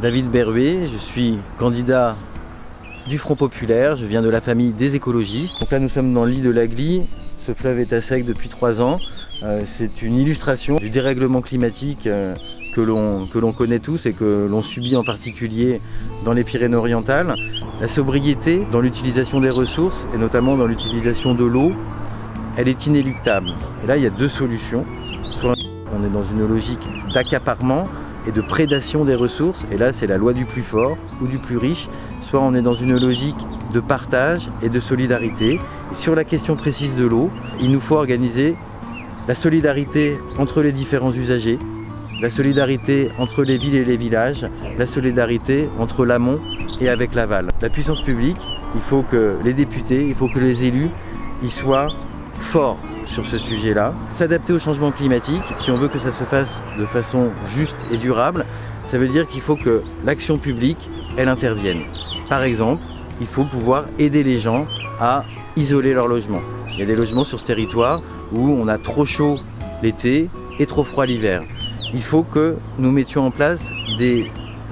David Berruet, je suis candidat du Front Populaire, je viens de la famille des écologistes. Donc là nous sommes dans l'île de l'Agly, ce fleuve est à sec depuis 3 ans. C'est une illustration du dérèglement climatique que l'on connaît tous et que l'on subit en particulier dans les Pyrénées-Orientales. La sobriété dans l'utilisation des ressources et notamment dans l'utilisation de l'eau, elle est inéluctable. Et là il y a 2 solutions. Soit on est dans une logique d'accaparement et de prédation des ressources, et là c'est la loi du plus fort ou du plus riche, soit on est dans une logique de partage et de solidarité. Et sur la question précise de l'eau, il nous faut organiser la solidarité entre les différents usagers, la solidarité entre les villes et les villages, la solidarité entre l'amont et avec l'aval. La puissance publique, il faut que les députés, il faut que les élus y soient forts sur ce sujet-là. S'adapter au changement climatique, si on veut que ça se fasse de façon juste et durable, ça veut dire qu'il faut que l'action publique, elle intervienne. Par exemple, il faut pouvoir aider les gens à isoler leur logement. Il y a des logements sur ce territoire où on a trop chaud l'été et trop froid l'hiver. Il faut que nous mettions en place des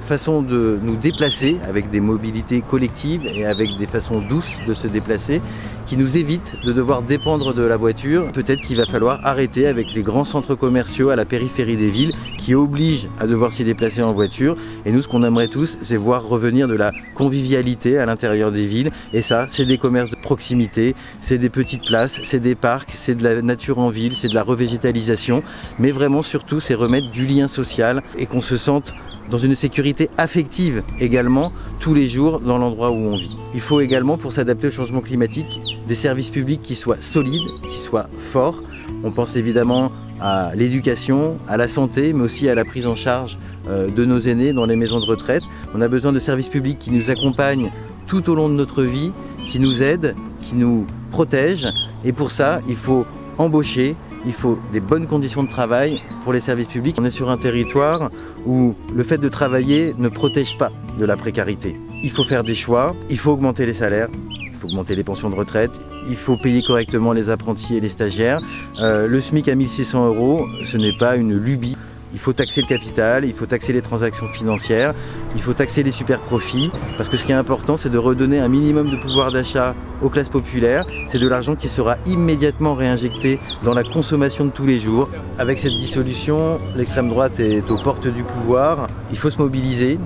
façons de nous déplacer avec des mobilités collectives et avec des façons douces de se déplacer qui nous évitent de devoir dépendre de la voiture. Peut-être qu'il va falloir arrêter avec les grands centres commerciaux à la périphérie des villes qui obligent à devoir s'y déplacer en voiture. Et nous, ce qu'on aimerait tous, c'est voir revenir de la convivialité à l'intérieur des villes. Et ça, c'est des commerces de proximité, c'est des petites places, c'est des parcs, c'est de la nature en ville, c'est de la revégétalisation. Mais vraiment, surtout, c'est remettre du lien social et qu'on se sente dans une sécurité affective également tous les jours dans l'endroit où on vit. Il faut également, pour s'adapter au changement climatique, des services publics qui soient solides, qui soient forts. On pense évidemment à l'éducation, à la santé, mais aussi à la prise en charge de nos aînés dans les maisons de retraite. On a besoin de services publics qui nous accompagnent tout au long de notre vie, qui nous aident, qui nous protègent. Et pour ça, il faut embaucher, il faut des bonnes conditions de travail pour les services publics. On est sur un territoire où le fait de travailler ne protège pas de la précarité. Il faut faire des choix, il faut augmenter les salaires, il faut augmenter les pensions de retraite, il faut payer correctement les apprentis et les stagiaires. Le SMIC à 1 600 €, ce n'est pas une lubie. Il faut taxer le capital, il faut taxer les transactions financières, il faut taxer les super profits, parce que ce qui est important, c'est de redonner un minimum de pouvoir d'achat aux classes populaires. C'est de l'argent qui sera immédiatement réinjecté dans la consommation de tous les jours. Avec cette dissolution, l'extrême droite est aux portes du pouvoir. Il faut se mobiliser.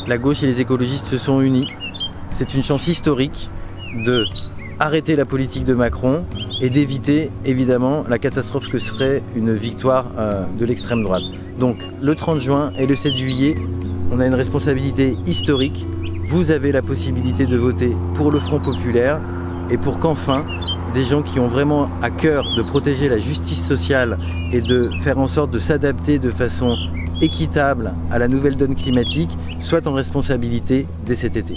La gauche et les écologistes se sont unis. C'est une chance historique de arrêter la politique de Macron et d'éviter évidemment la catastrophe que serait une victoire de l'extrême droite. Donc le 30 juin et le 7 juillet, on a une responsabilité historique. Vous avez la possibilité de voter pour le Front Populaire et pour qu'enfin des gens qui ont vraiment à cœur de protéger la justice sociale et de faire en sorte de s'adapter de façon équitable à la nouvelle donne climatique soient en responsabilité dès cet été.